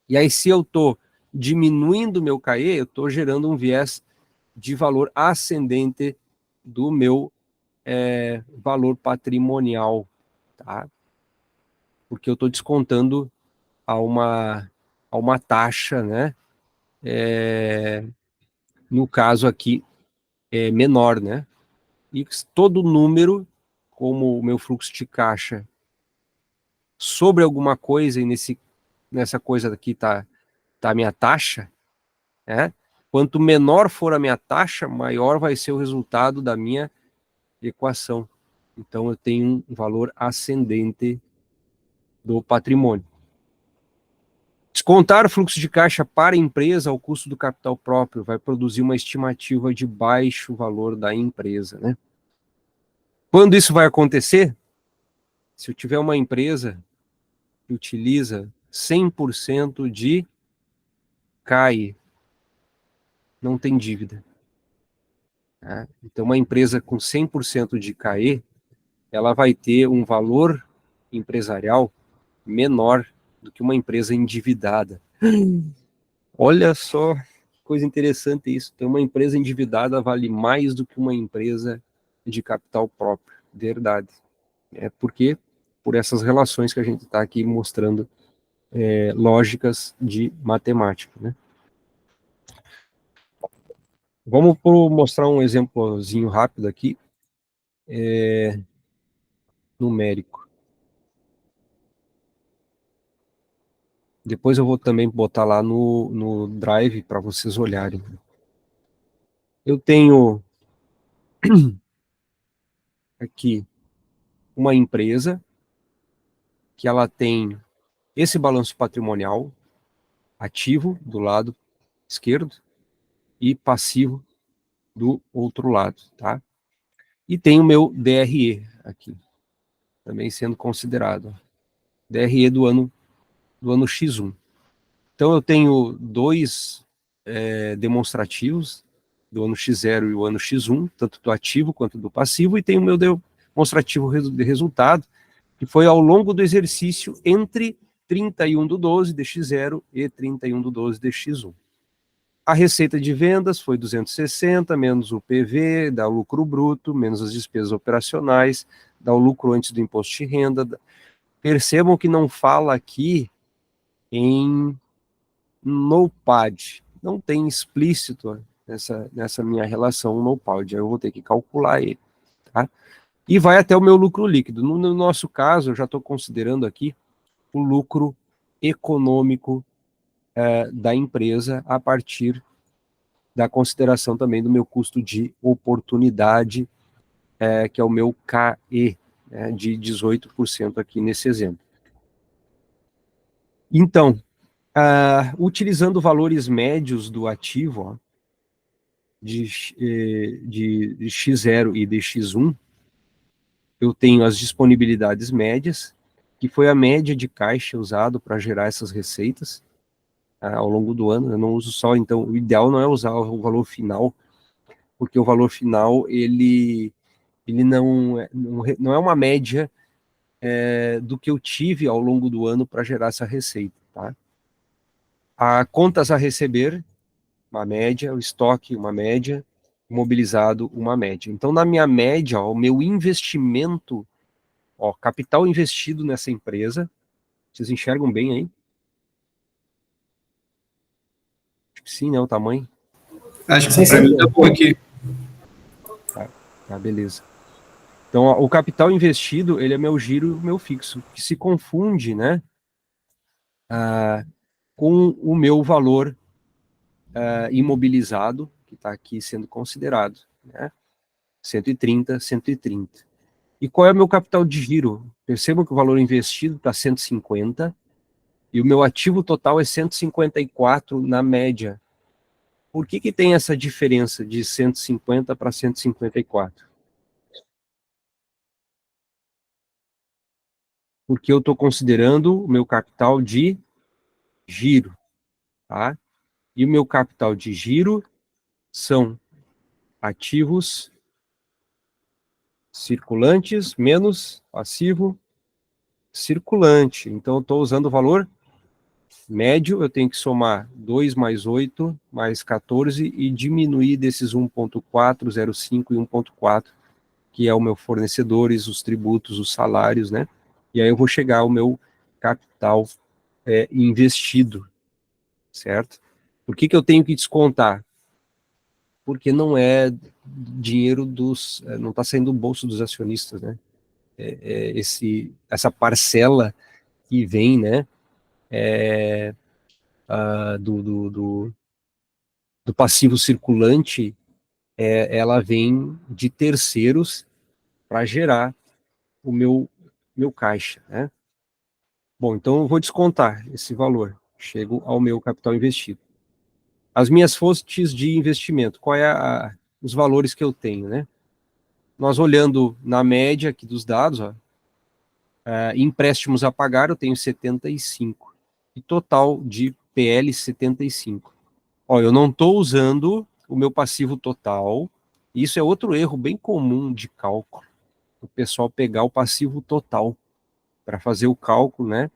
E aí, se eu estou diminuindo o meu CAE, eu estou gerando um viés de valor ascendente do meu valor patrimonial, tá? Porque eu estou descontando a uma taxa, né? No caso aqui, menor, né? E todo número, como o meu fluxo de caixa sobre alguma coisa, e nessa coisa aqui tá a minha taxa, né? Quanto menor for a minha taxa, maior vai ser o resultado da minha equação. Então eu tenho um valor ascendente do patrimônio. Descontar o fluxo de caixa para a empresa ao custo do capital próprio vai produzir uma estimativa de baixo valor da empresa, né? Quando isso vai acontecer? Se eu tiver uma empresa que utiliza 100% de CAI, não tem dívida. Tá? Então, uma empresa com 100% de CAE, ela vai ter um valor empresarial menor do que uma empresa endividada. Olha só que coisa interessante isso. Então, uma empresa endividada vale mais do que uma empresa de capital próprio. Verdade. Por quê? Por essas relações que a gente está aqui mostrando, lógicas de matemática, né? Vamos mostrar um exemplozinho rápido aqui, numérico. Depois eu vou também botar lá no Drive para vocês olharem. Eu tenho aqui uma empresa que ela tem esse balanço patrimonial ativo do lado esquerdo e passivo do outro lado, tá? E tem o meu DRE aqui, também sendo considerado. DRE do ano X1. Então eu tenho dois demonstrativos do ano X0 e o ano X1, tanto do ativo quanto do passivo, e tem o meu demonstrativo de resultado, que foi ao longo do exercício entre 31/12 de X0 e 31/12 de X1. A receita de vendas foi 260, menos o PV, dá o lucro bruto, menos as despesas operacionais, dá o lucro antes do imposto de renda. Percebam que não fala aqui em NOPAD. Não tem explícito nessa minha relação NOPAD, eu vou ter que calcular ele, tá? E vai até o meu lucro líquido. No nosso caso, eu já estou considerando aqui o lucro econômico da empresa a partir da consideração também do meu custo de oportunidade, que é o meu KE, de 18% aqui nesse exemplo. Então, utilizando valores médios do ativo, ó, de X0 e de X1, eu tenho as disponibilidades médias, que foi a média de caixa usado para gerar essas receitas ao longo do ano. Eu não uso só, então, o ideal não é usar o valor final, porque o valor final, ele não é uma média do que eu tive ao longo do ano para gerar essa receita, tá? A contas a receber, uma média, o estoque, uma média, mobilizado, uma média. Então, na minha média, ó, o meu investimento, ó, capital investido nessa empresa, vocês enxergam bem aí? Acho que sim, né, o tamanho. Acho que para mim tá bom aqui. Tá, beleza. Então, ó, o capital investido, ele é meu giro, meu fixo, que se confunde, né, com o meu valor imobilizado, que está aqui sendo considerado, né, 130, 130. E qual é o meu capital de giro? Percebam que o valor investido está 150 e o meu ativo total é 154 na média. Por que tem essa diferença de 150 para 154? Porque eu estou considerando o meu capital de giro, tá? E o meu capital de giro são ativos circulantes menos passivo circulante. Então, eu estou usando o valor médio, eu tenho que somar 2 mais 8 mais 14 e diminuir desses 1,4, 0,5 e 1,4, que é o meu fornecedores, os tributos, os salários, né? E aí eu vou chegar ao meu capital investido, certo? Por que eu tenho que descontar? Porque não é dinheiro não está saindo do bolso dos acionistas, né? Essa parcela que vem, né? Do passivo circulante, ela vem de terceiros para gerar o meu caixa, né? Bom, então eu vou descontar esse valor, chego ao meu capital investido. As minhas fontes de investimento, qual é os valores que eu tenho, né? Nós olhando na média aqui dos dados, ó, empréstimos a pagar eu tenho 75, e total de PL 75. Ó, eu não estou usando o meu passivo total, isso é outro erro bem comum de cálculo, o pessoal pegar o passivo total para fazer o cálculo, né,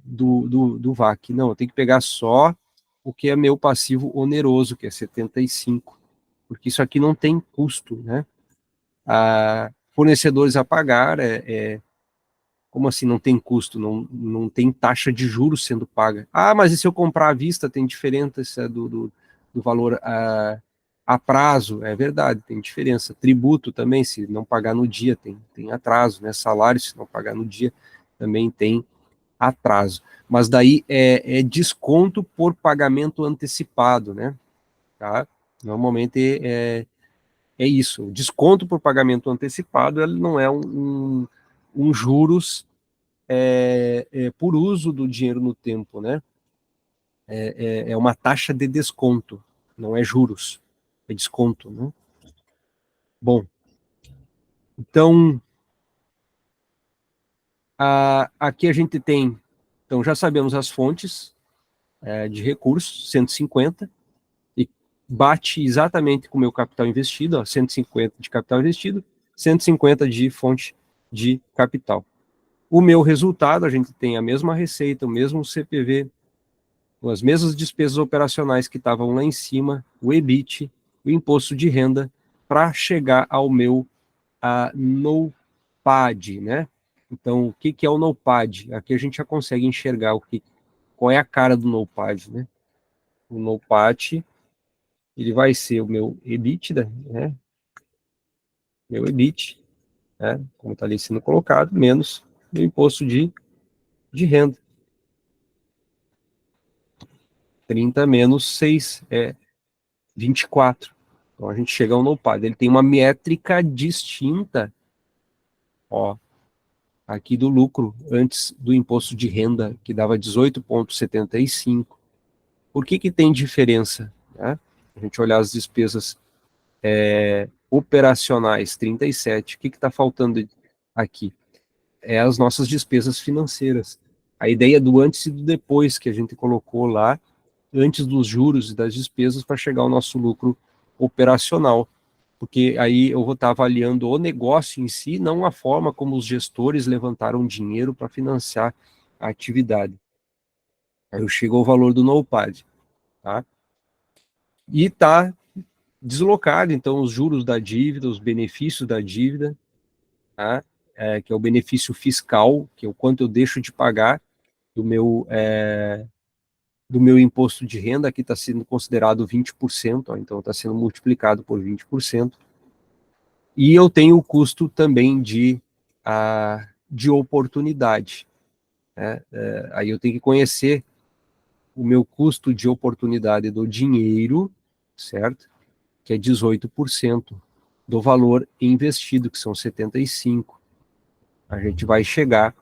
do VAC. Não, eu tenho que pegar só o que é meu passivo oneroso, que é 75, porque isso aqui não tem custo, né? Fornecedores a pagar, como assim não tem custo? Não tem taxa de juros sendo paga. Ah, mas e se eu comprar à vista, tem diferença do valor a prazo? É verdade, tem diferença. Tributo também, se não pagar no dia, tem atraso, né? Salário, se não pagar no dia, também tem atraso. Mas daí é desconto por pagamento antecipado, né? Tá? Normalmente é isso. O desconto por pagamento antecipado, ele não é um juros por uso do dinheiro no tempo, né? É uma taxa de desconto, não é juros, é desconto, né? Bom, então, aqui a gente tem, então já sabemos as fontes de recursos, 150, e bate exatamente com o meu capital investido, ó, 150 de capital investido, 150 de fonte de capital. O meu resultado, a gente tem a mesma receita, o mesmo CPV, as mesmas despesas operacionais que estavam lá em cima, o EBIT, o imposto de renda, para chegar ao meu NOPAD, né? Então, o que é o NOPAD? Aqui a gente já consegue enxergar qual é a cara do NOPAD, né? O NOPAD, ele vai ser o meu EBITDA, né? Meu EBIT, né? Como está ali sendo colocado, menos o imposto de renda. 30 menos 6 é 24. Então a gente chega ao NOPAD. Ele tem uma métrica distinta, ó, aqui do lucro antes do imposto de renda, que dava 18,75. Por que tem diferença? Né? A gente olhar as despesas operacionais, 37. O que está faltando aqui? É as nossas despesas financeiras. A ideia do antes e do depois que a gente colocou lá, antes dos juros e das despesas, para chegar ao nosso lucro operacional. Porque aí eu vou estar avaliando o negócio em si, não a forma como os gestores levantaram dinheiro para financiar a atividade. Aí eu chego ao valor do NOPAD, tá? E está deslocado, então, os juros da dívida, os benefícios da dívida, tá? Que é o benefício fiscal, que é o quanto eu deixo de pagar do meu imposto de renda, aqui está sendo considerado 20%, ó, então está sendo multiplicado por 20%. E eu tenho o custo também de oportunidade. Né? Aí eu tenho que conhecer o meu custo de oportunidade do dinheiro, certo? Que é 18% do valor investido, que são 75%. A gente vai chegar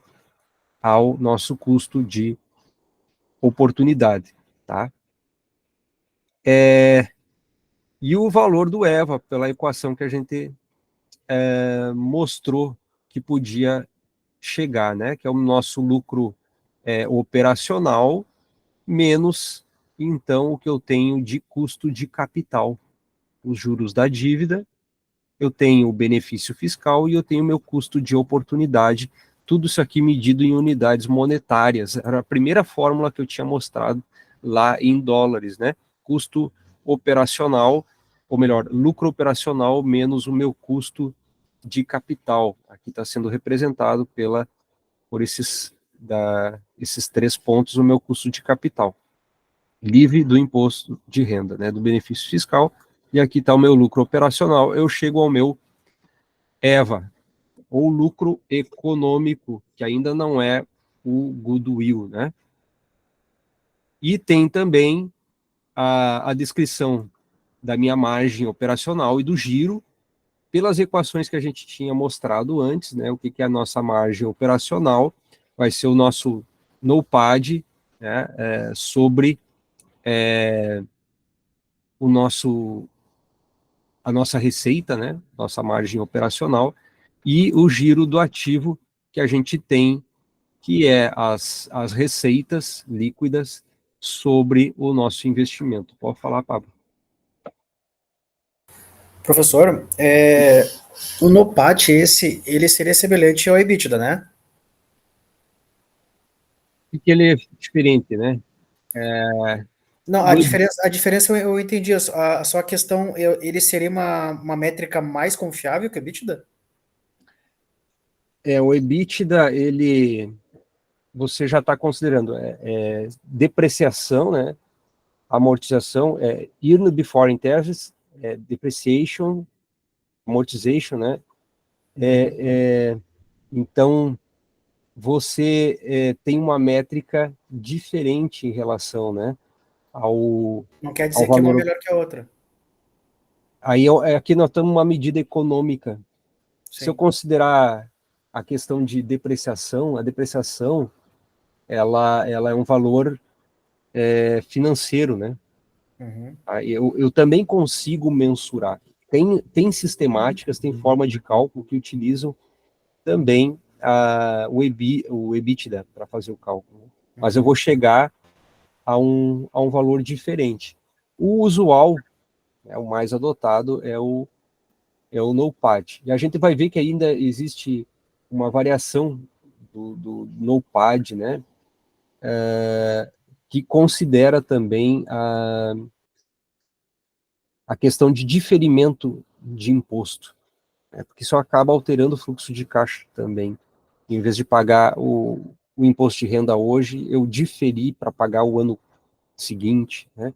ao nosso custo de oportunidade, tá? E o valor do EVA, pela equação que a gente mostrou que podia chegar, né? Que é o nosso lucro operacional menos, então, o que eu tenho de custo de capital. Os juros da dívida, eu tenho o benefício fiscal e eu tenho o meu custo de oportunidade. Tudo isso aqui medido em unidades monetárias. Era a primeira fórmula que eu tinha mostrado lá em dólares, né? Custo operacional, ou melhor, lucro operacional menos o meu custo de capital. Aqui está sendo representado por esses 3 pontos, o meu custo de capital. Livre do imposto de renda, né? Do benefício fiscal. E aqui está o meu lucro operacional. Eu chego ao meu EVA, ou lucro econômico, que ainda não é o goodwill, né? E tem também a descrição da minha margem operacional e do giro, pelas equações que a gente tinha mostrado antes, né? O que é a nossa margem operacional, vai ser o nosso NOPAD, né? Sobre a nossa receita, né? Nossa margem operacional, e o giro do ativo que a gente tem, que é as receitas líquidas sobre o nosso investimento. Pode falar, Pablo. Professor, o NOPAT, ele seria semelhante ao EBITDA, né? Porque ele é diferente, né? Não, a diferença eu entendi. Só a questão, ele seria uma métrica mais confiável que o EBITDA? O EBITDA, você já está considerando depreciação, né? Amortização, earned before interest, depreciation, amortization, né? Então, você tem uma métrica diferente em relação, né, Não quer ao dizer que uma é valor. melhor que a outra. Aí aqui nós estamos numa medida econômica. Se eu Sim. considerar a questão de depreciação, a depreciação ela é um valor financeiro, né? Uhum. Aí eu também consigo mensurar. Tem sistemáticas, tem forma de cálculo que utilizam também o EBITDA para fazer o cálculo. Mas eu vou chegar a um valor diferente. O usual, né, o mais adotado, é o NOPAD. E a gente vai ver que ainda existe uma variação do NOPAD, né, que considera também a questão de diferimento de imposto, né, porque isso acaba alterando o fluxo de caixa também. Em vez de pagar o imposto de renda hoje, eu diferi para pagar o ano seguinte, né?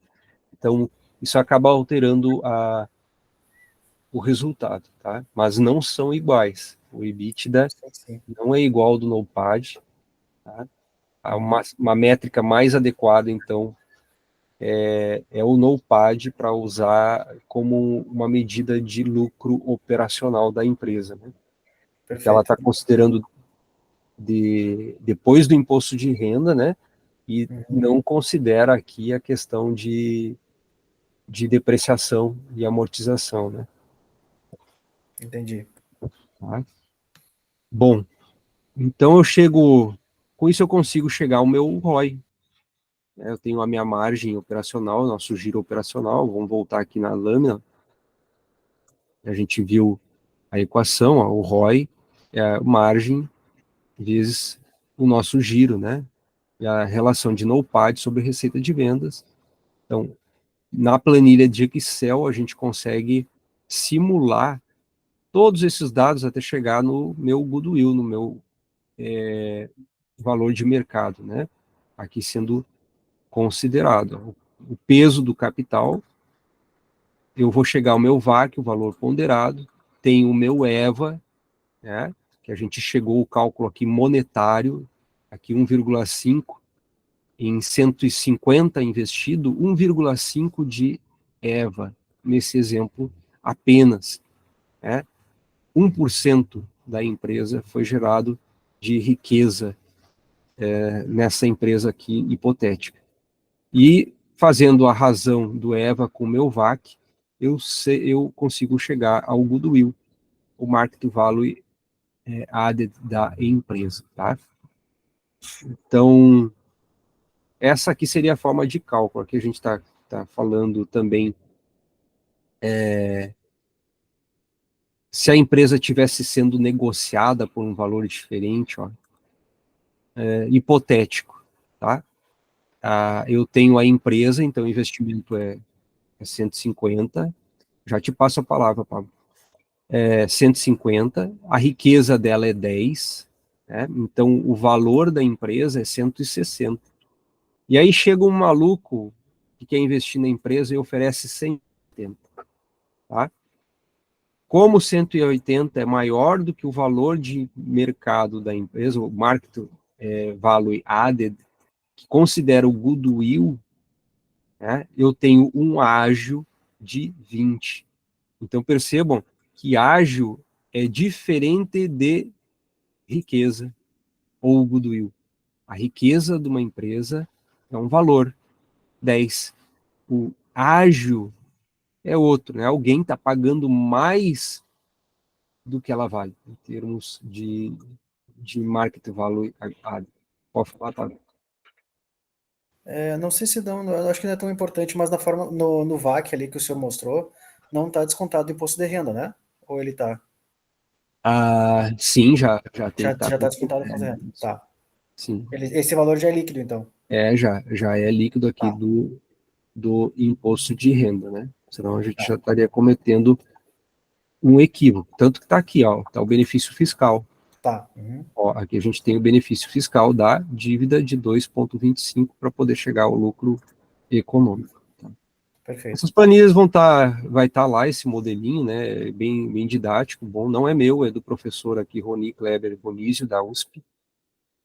Então, isso acaba alterando o resultado, tá? Mas não são iguais. O EBITDA Sim. não é igual ao do NOPAD, tá? Há uma métrica mais adequada, então, é o NOPAD para usar como uma medida de lucro operacional da empresa, né? Porque ela está considerando depois do imposto de renda, né? E não considera aqui a questão de depreciação e amortização, né? Entendi. Tá? Bom, então com isso eu consigo chegar ao meu ROI, né? Eu tenho a minha margem operacional, nosso giro operacional, vamos voltar aqui na lâmina, a gente viu a equação, ó, o ROI é a margem vezes o nosso giro, né? E a relação de NOPAD sobre receita de vendas. Então, na planilha de Excel, a gente consegue simular todos esses dados até chegar no meu goodwill, no meu valor de mercado, né? Aqui sendo considerado o peso do capital, eu vou chegar ao meu VAC, o valor ponderado, tem o meu EVA, né? Que a gente chegou o cálculo aqui monetário, aqui 1,5 em 150 investido, 1,5 de EVA, nesse exemplo apenas, né? 1% da empresa foi gerado de riqueza nessa empresa aqui hipotética. E fazendo a razão do EVA com o meu VAC, eu consigo chegar ao goodwill, o market value added da empresa, tá? Então, essa aqui seria a forma de cálculo. Aqui a gente está falando também se a empresa tivesse sendo negociada por um valor diferente, ó, hipotético, tá? Eu tenho a empresa, então o investimento é 150, já te passo a palavra, Pablo. 150, a riqueza dela é 10, né? Então o valor da empresa é 160. E aí chega um maluco que quer investir na empresa e oferece 180, tá? Como 180 é maior do que o valor de mercado da empresa, o market value added, que considera o goodwill, né, eu tenho um ágio de 20. Então percebam que ágio é diferente de riqueza ou goodwill. A riqueza de uma empresa é um valor, 10. O ágio é outro, né? Alguém está pagando mais do que ela vale, em termos de market value. Pode falar, tá? Não sei se não, eu acho que não é tão importante, mas na forma, no VAC ali que o senhor mostrou, não está descontado o imposto de renda, né? Ou ele está? Sim, já tem Já que estar. está descontado o imposto de renda. Tá. Sim. Esse valor já é líquido, então. Já é líquido aqui Tá. do imposto de renda, né? Senão a gente já estaria cometendo um equívoco. Tanto que está aqui, ó, tá o benefício fiscal. Tá. Ó, aqui a gente tem o benefício fiscal da dívida de 2,25 para poder chegar ao lucro econômico. Tá? Perfeito. Essas planilhas vai estar lá esse modelinho, né? Bem didático, bom. Não é meu, é do professor aqui, Roni Kleber Bonísio, da USP.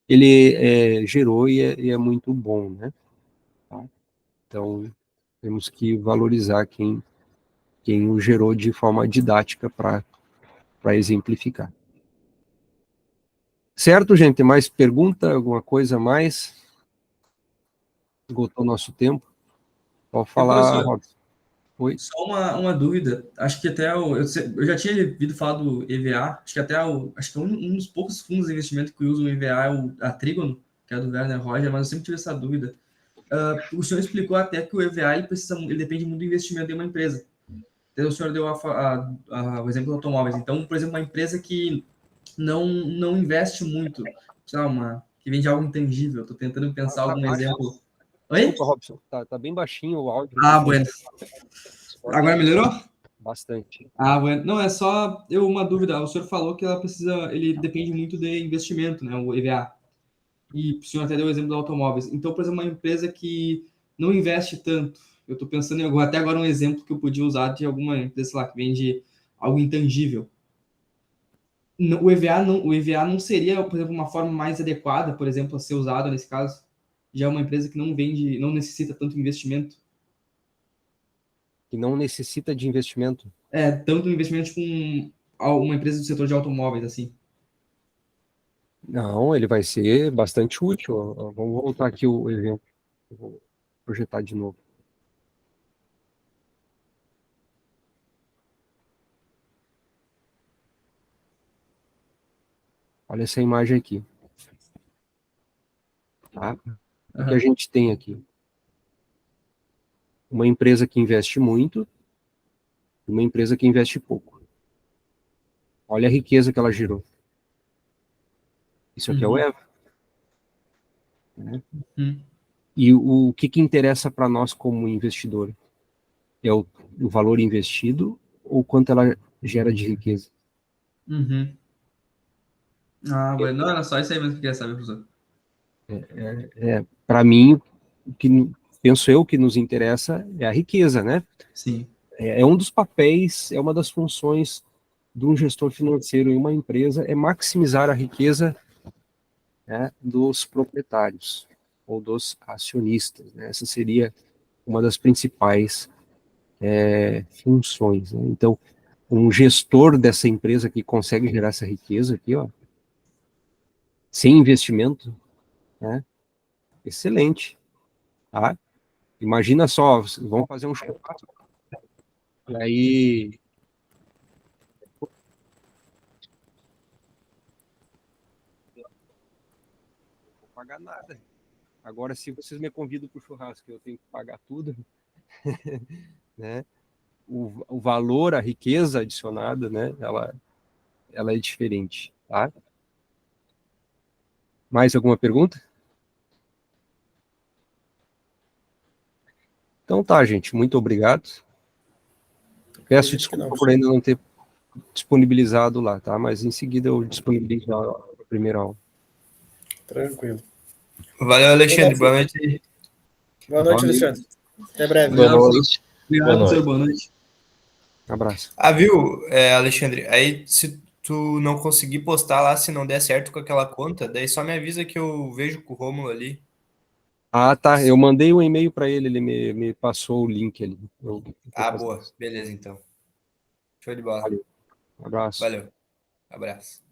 Ele gerou e é muito bom, né? Tá? Então, temos que valorizar quem o gerou de forma didática para exemplificar. Certo, gente? Mais pergunta? Alguma coisa a mais? Esgotou nosso tempo? Pode falar, Robson. Oi? Só uma dúvida. Acho que até eu já tinha ouvido falar do EVA. Acho que até acho que um dos poucos fundos de investimento que usam o EVA é a Trígono, que é do Werner Roger, mas eu sempre tive essa dúvida. O senhor explicou até que o EVA ele depende muito do investimento de uma empresa. Então, o senhor deu o exemplo de automóveis. Então, por exemplo, uma empresa que não investe muito, sei lá, que vende algo intangível. Estou tentando pensar algum exemplo. Oi? Desculpa, Robson. Tá bem baixinho o áudio. Bueno. Agora melhorou? bastante. Bueno. Não, é só uma dúvida. O senhor falou que ele depende muito de investimento, né, o EVA. E o senhor até deu o exemplo do automóveis. Então, por exemplo, uma empresa que não investe tanto, eu estou pensando até agora um exemplo que eu podia usar de alguma empresa, sei lá, que vende algo intangível. O EVA não seria, por exemplo, uma forma mais adequada, por exemplo, a ser usado nesse caso? Já é uma empresa que não necessita tanto investimento. Que não necessita de investimento. Tanto investimento com uma empresa do setor de automóveis, assim. Não, ele vai ser bastante útil. Vamos voltar aqui o exemplo. Eu vou projetar de novo. Olha essa imagem aqui. Tá? O que a gente tem aqui? Uma empresa que investe muito e uma empresa que investe pouco. Olha a riqueza que ela gerou. Isso aqui é o EVA. Né? E o que interessa para nós como investidor? É o valor investido ou quanto ela gera de riqueza? Bueno. Não, era só isso aí mesmo que eu queria saber, professor. Para mim, o que penso eu que nos interessa é a riqueza, né? Sim. É um dos papéis, é uma das funções de um gestor financeiro em uma empresa, é maximizar a riqueza, né, dos proprietários ou dos acionistas. Né? Essa seria uma das principais funções. Né? Então, um gestor dessa empresa que consegue gerar essa riqueza aqui, ó, sem investimento, né? Excelente. Tá? Imagina só, vamos fazer um churrasco. E aí. Não vou pagar nada. Agora, se vocês me convidam para o churrasco, eu tenho que pagar tudo. Né? O valor, a riqueza adicionada, né? Ela é diferente. Tá? Mais alguma pergunta? Então tá, gente. Muito obrigado. Peço desculpa por ainda não ter disponibilizado lá, tá? Mas em seguida eu disponibilizo a primeira aula. Tranquilo. Valeu, Alexandre. Boa noite. Boa noite, Alexandre. Até breve. Boa noite. Obrigado, professor. Boa noite. Abraço. Viu, Alexandre? Aí, se tu não conseguir postar lá, se não der certo com aquela conta, daí só me avisa que eu vejo com o Rômulo ali. Ah, tá. Eu mandei um e-mail para ele, ele me passou o link ali. Boa. Beleza, então. Show de bola. Valeu. Um abraço. Valeu. Abraço.